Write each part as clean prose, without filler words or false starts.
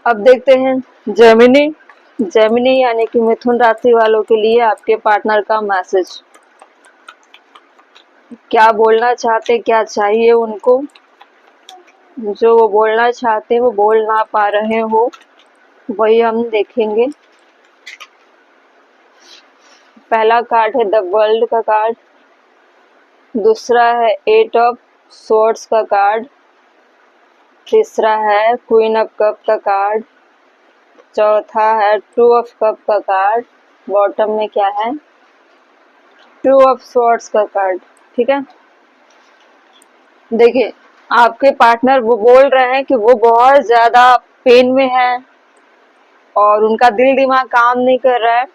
अब देखते हैं जेमिनी। जेमिनी यानी कि मिथुन राशि वालों के लिए आपके पार्टनर का मैसेज क्या बोलना चाहते, क्या चाहिए उनको, जो वो बोलना चाहते वो बोल ना पा रहे हो, वही हम देखेंगे। पहला कार्ड है द वर्ल्ड का कार्ड, दूसरा है एट ऑफ स्वॉर्ड्स का कार्ड, तीसरा है क्वीन ऑफ कप का कार्ड, चौथा है टू ऑफ कप का कार्ड, बॉटम में क्या है, टू ऑफ स्वॉर्ड्स का कार्ड। ठीक है, देखिए आपके पार्टनर वो बोल रहे हैं कि वो बहुत ज्यादा पेन में है और उनका दिल दिमाग काम नहीं कर रहा है।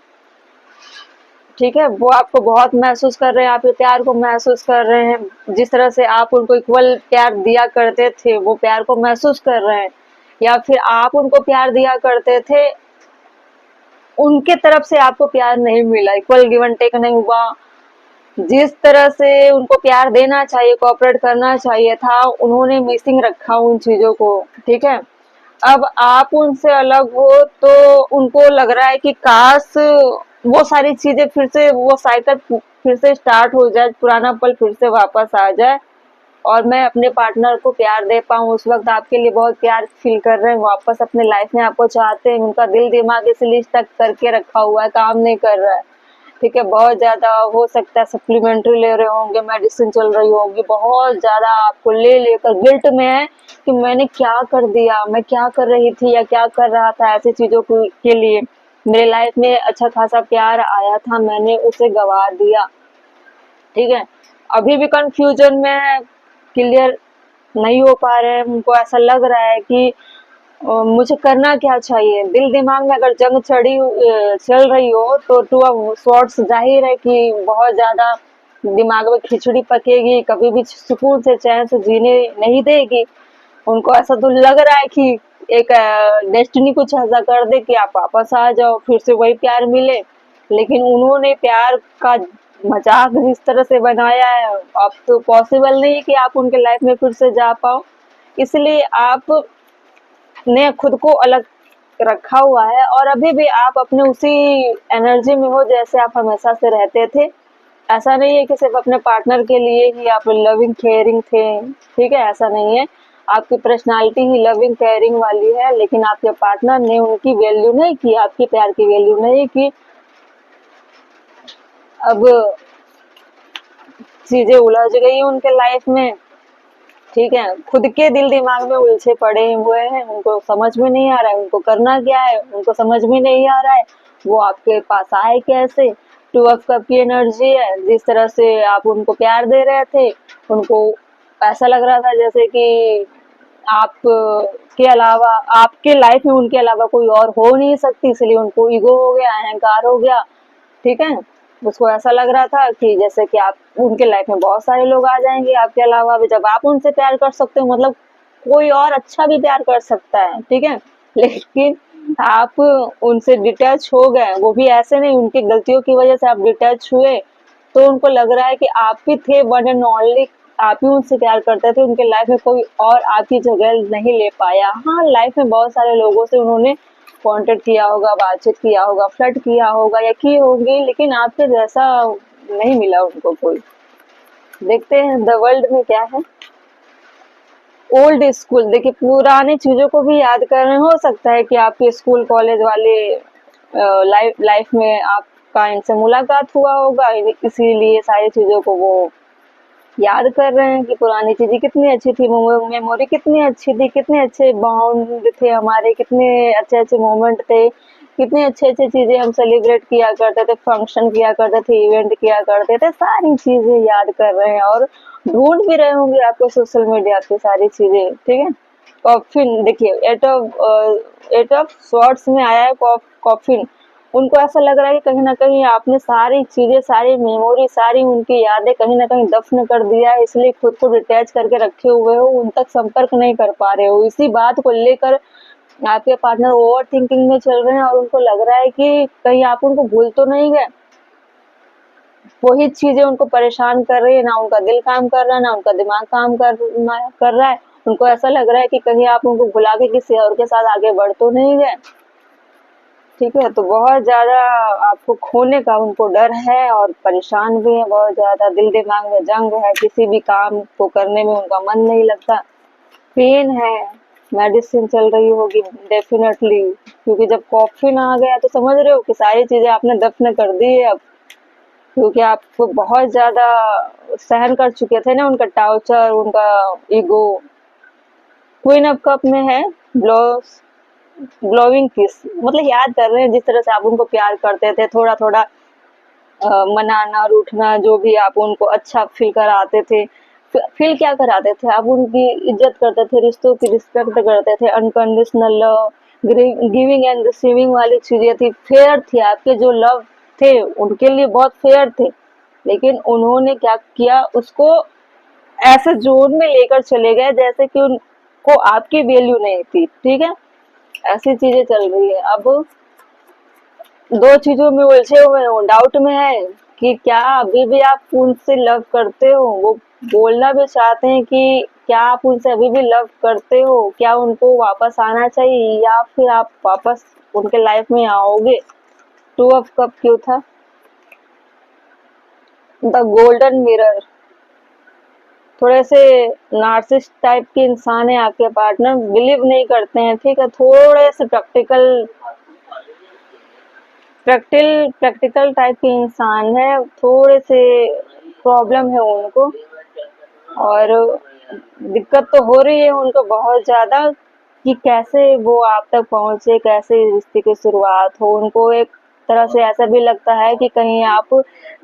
ठीक है, वो आपको बहुत महसूस कर रहे हैं, आपके प्यार को महसूस कर रहे हैं, जिस तरह से आप उनको इक्वल प्यार दिया करते थे वो प्यार को महसूस कर रहे हैं, या फिर आप उनको प्यार दिया करते थे, उनके तरफ से आपको प्यार नहीं मिला, इक्वल गिव एंड टेक नहीं हुआ। जिस तरह से उनको प्यार देना चाहिए, कोऑपरेट करना चाहिए था, उन्होंने मिसिंग रखा उन चीजों को। ठीक है, अब आप उनसे अलग हो तो उनको लग रहा है कि काश वो सारी चीजें फिर से, वो साइकिल फिर से स्टार्ट हो जाए, पुराना पल फिर से वापस आ जाए और मैं अपने पार्टनर को प्यार दे पाऊँ। उस वक्त आपके लिए बहुत प्यार फील कर रहे हैं, वापस अपने लाइफ में आपको चाहते हैं, उनका दिल दिमाग इसलिए स्टक करके रखा हुआ है, काम नहीं कर रहा है। ठीक है, बहुत ज्यादा हो सकता है सप्लीमेंट्री ले रहे होंगे, मेडिसिन चल रही होगी, बहुत ज्यादा आपको ले लेकर गिल्ट में है कि मैंने क्या कर दिया, मैं क्या कर रही थी या क्या कर रहा था, ऐसी चीजों के लिए मेरे लाइफ में अच्छा खासा प्यार आया था, मैंने उसे गवा दिया। ठीक है, अभी भी कंफ्यूजन में है, क्लियर नहीं हो पा रहे हैं, उनको ऐसा लग रहा है कि मुझे करना क्या चाहिए। दिल दिमाग में अगर जंग चल रही हो तो टू ऑफ स्वॉर्ड्स जाहिर है कि बहुत ज्यादा दिमाग में खिचड़ी पकेगी, कभी भी सुकून से चैन से जीने नहीं देगी। उनको ऐसा तो लग रहा है कि एक डेस्टिनी कुछ ऐसा कर दे कि आप वापस आ जाओ, फिर से वही प्यार मिले, लेकिन उन्होंने प्यार का मजाक जिस तरह से बनाया है, अब तो पॉसिबल नहीं है कि आप उनके लाइफ में फिर से जा पाओ। इसलिए आप ने खुद को अलग रखा हुआ है और अभी भी आप अपने उसी एनर्जी में हो जैसे आप हमेशा से रहते थे। ऐसा नहीं है कि सिर्फ अपने पार्टनर के लिए ही आप लविंग केयरिंग थे। ठीक है, ऐसा नहीं है, आपकी पर्सनालिटी ही लविंग केयरिंग वाली है, लेकिन आपके पार्टनर ने उनकी वैल्यू नहीं की, आपकी प्यार की वैल्यू नहीं की। अब चीजें उलझ गई उनके लाइफ में। ठीक है, खुद के दिल दिमाग में उलझे पड़े हुए हैं, उनको समझ में नहीं आ रहा है उनको करना क्या है, उनको समझ में नहीं आ रहा है वो आपके पास आए कैसे। टू ऑफ कप की एनर्जी है, जिस तरह से आप उनको प्यार दे रहे थे, उनको ऐसा लग रहा था जैसे कि आप के अलावा, आपके लाइफ में उनके अलावा कोई और हो नहीं सकती, इसलिए उनको ईगो हो गया, अहंकार हो गया। ठीक है, उसको ऐसा लग रहा था कि जैसे कि आप उनके लाइफ में बहुत सारे लोग आ जाएंगे आपके अलावा भी, जब आप उनसे प्यार कर सकते हो मतलब कोई और अच्छा भी प्यार कर सकता है। ठीक है, लेकिन आप उनसे डिटैच हो गए, वो भी ऐसे नहीं, उनकी गलतियों की वजह से आप डिटैच हुए, तो उनको लग रहा है कि आप ही थे वन एंड ओनली, आप ही उनसे प्यार करते थे, उनके लाइफ में कोई और आपकी जगह नहीं ले पाया। हाँ, लाइफ में बहुत सारे लोगों से उन्होंने कांटेक्ट किया होगा, बातचीत किया होगा, फ्लर्ट किया होगा या की होगी, लेकिन आपके जैसा नहीं मिला उनको कोई। देखते हैं द वर्ल्ड में क्या है। ओल्ड स्कूल, देखिए पुरानी चीजों को भी याद कर रहे हैं, हो सकता है कि आपके स्कूल कॉलेज वाले लाइफ में आपका इनसे मुलाकात हुआ होगा, इसीलिए सारी चीजों को वो याद कर रहे हैं कि पुरानी चीजें कितनी अच्छी थी, मेमोरी कितनी अच्छी थी, कितने अच्छे बॉन्ड थे हमारे, कितने अच्छे अच्छे मोमेंट थे, कितनी अच्छी अच्छी चीजें हम सेलिब्रेट किया करते थे, फंक्शन किया करते थे, इवेंट किया करते थे, सारी चीजें याद कर रहे हैं और ढूंढ भी रहे होंगे आपको सोशल मीडिया पे सारी चीजें। ठीक है, कॉफिन, देखिए एट ऑफ स्वॉर्ड्स में आया है कॉफिन। उनको ऐसा लग रहा है कि कहीं ना कहीं आपने सारी चीजें, सारी मेमोरी, सारी उनकी यादें कहीं ना कहीं दफन कर दिया है, इसलिए खुद को डिटैच करके रखे हुए हो, उन तक संपर्क नहीं कर पा रहे हो। इसी बात को लेकर आपके पार्टनर ओवर थिंकिंग में चल रहे हैं और उनको लग रहा है कि कहीं आप उनको भूल तो नहीं गए। वही चीजें उनको परेशान कर रही है, ना उनका दिल काम कर रहा है, ना उनका दिमाग काम कर रहा है। उनको ऐसा लग रहा है कि कहीं आप उनको भुला के किसी और के साथ आगे बढ़ तो नहीं गए। ठीक है, तो बहुत ज़्यादा आपको खोने का उनको डर है और परेशान भी है बहुत ज़्यादा, दिल दिमाग में जंग है, किसी भी काम को करने में उनका मन नहीं लगता, पेन है, मेडिसिन चल रही होगी डेफिनेटली, क्योंकि जब कॉफिन आ गया तो समझ रहे हो कि सारी चीज़ें आपने दफन कर दी है अब, क्योंकि आप बहुत ज़्यादा सहन कर चुके थे ना उनका टॉर्चर, उनका ईगो। क्वीन ऑफ कप में है ब्लोस ग्लोविंग किस, मतलब याद कर रहे हैं जिस तरह से आप उनको प्यार करते थे, थोड़ा थोड़ा मनाना रूठना, जो भी आप उनको अच्छा फील कराते थे, फील क्या कराते थे, आप उनकी इज्जत करते थे, रिश्तों की रिस्पेक्ट करते थे, unconditional love, giving and receiving वाली चीजें थी, फेयर थी, आपके जो लव थे उनके लिए बहुत फेयर थे, लेकिन उन्होंने क्या किया, उसको ऐसे जोन में लेकर चले गए जैसे कि उनको आपकी वैल्यू नहीं थी। ठीक है, ऐसी चीजें चल रही है। अब दो चीजों में उलझे हुए हो, डाउट में है कि क्या अभी भी आप उनसे लव करते हो, वो बोलना भी चाहते हैं कि क्या आप उनसे अभी भी लव करते हो, क्या उनको वापस आना चाहिए या फिर आप वापस उनके लाइफ में आओगे। टू ऑफ कप क्यों था, द गोल्डन मिरर, थोड़े से नार्सिस्ट टाइप के इंसान है आपके पार्टनर, बिलीव नहीं करते हैं। ठीक है, थोड़े से प्रैक्टिकल टाइप के इंसान है, थोड़े से प्रॉब्लम है उनको, और दिक्कत तो हो रही है उनको बहुत ज़्यादा कि कैसे वो आप तक पहुँचे, कैसे रिश्ते की शुरुआत हो। उनको एक तरह से ऐसा भी लगता है कि कहीं आप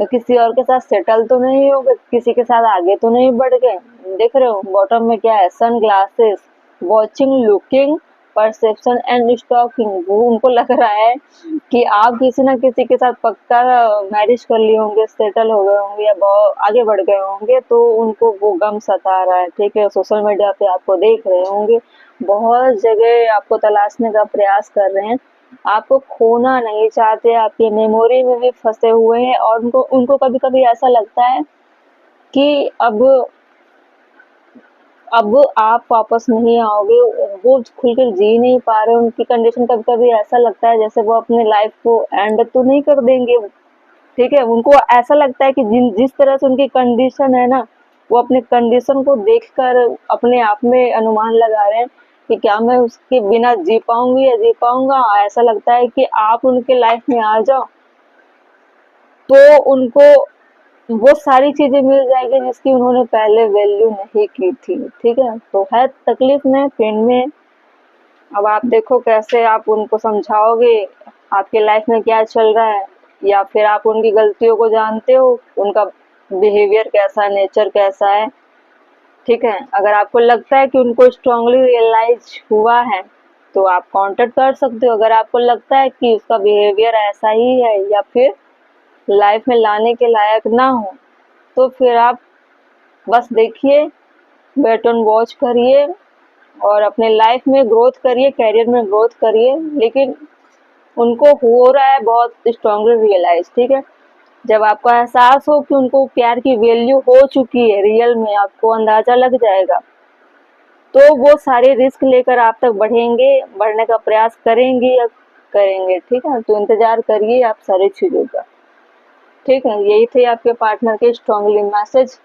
किसी और के साथ सेटल तो नहीं हो गए, किसी के साथ आगे तो नहीं बढ़ गए। देख रहे हो बॉटम में क्या है, sunglasses, watching, looking, perception and stalking. वो उनको लग रहा है कि आप किसी ना किसी के साथ पक्का मैरिज कर लिए होंगे, सेटल हो गए होंगे या बहुत आगे बढ़ गए होंगे, तो उनको वो गम सता रहा है। ठीक है, सोशल मीडिया पे आपको देख रहे होंगे, बहुत जगह आपको तलाशने का प्रयास कर रहे हैं, आपको खोना नहीं चाहते, आपकी मेमोरी में भी फंसे हुए हैं, और उनको उनको कभी कभी ऐसा लगता है कि अब आप वापस नहीं आओगे, वो खुलकर जी नहीं पा रहे, उनकी कंडीशन कभी कभी ऐसा लगता है जैसे वो अपने लाइफ को एंड तो नहीं कर देंगे। ठीक है, उनको ऐसा लगता है कि जिस तरह से उनकी कंडीशन है ना, वो अपने कंडीशन को देखकर अपने आप में अनुमान लगा रहे हैं कि क्या मैं उसके बिना जी पाऊंगी या जी पाऊंगा। ऐसा लगता है कि आप उनके लाइफ में आ जाओ तो उनको वो सारी चीजें मिल जाएगी जिसकी उन्होंने पहले वैल्यू नहीं की थी। ठीक है, तो है तकलीफ में, पेन में। अब आप देखो कैसे आप उनको समझाओगे, आपके लाइफ में क्या चल रहा है, या फिर आप उनकी गलतियों को जानते हो, उनका बिहेवियर कैसा है, नेचर कैसा है। ठीक है, अगर आपको लगता है कि उनको स्ट्रांगली रियलाइज हुआ है तो आप कांटेक्ट कर सकते हो। अगर आपको लगता है कि उसका बिहेवियर ऐसा ही है या फिर लाइफ में लाने के लायक ना हो, तो फिर आप बस देखिए, वेट एंड वॉच करिए और अपने लाइफ में ग्रोथ करिए, करियर में ग्रोथ करिए। लेकिन उनको हो रहा है बहुत स्ट्रांगली रियलाइज। ठीक है, जब आपको एहसास हो कि उनको प्यार की वैल्यू हो चुकी है, रियल में आपको अंदाजा लग जाएगा, तो वो सारे रिस्क लेकर आप तक बढ़ेंगे, बढ़ने का प्रयास करेंगे या करेंगे। ठीक है, तो इंतजार करिए आप सारी चीज़ों का। ठीक है, यही थे आपके पार्टनर के स्ट्रांगली मैसेज।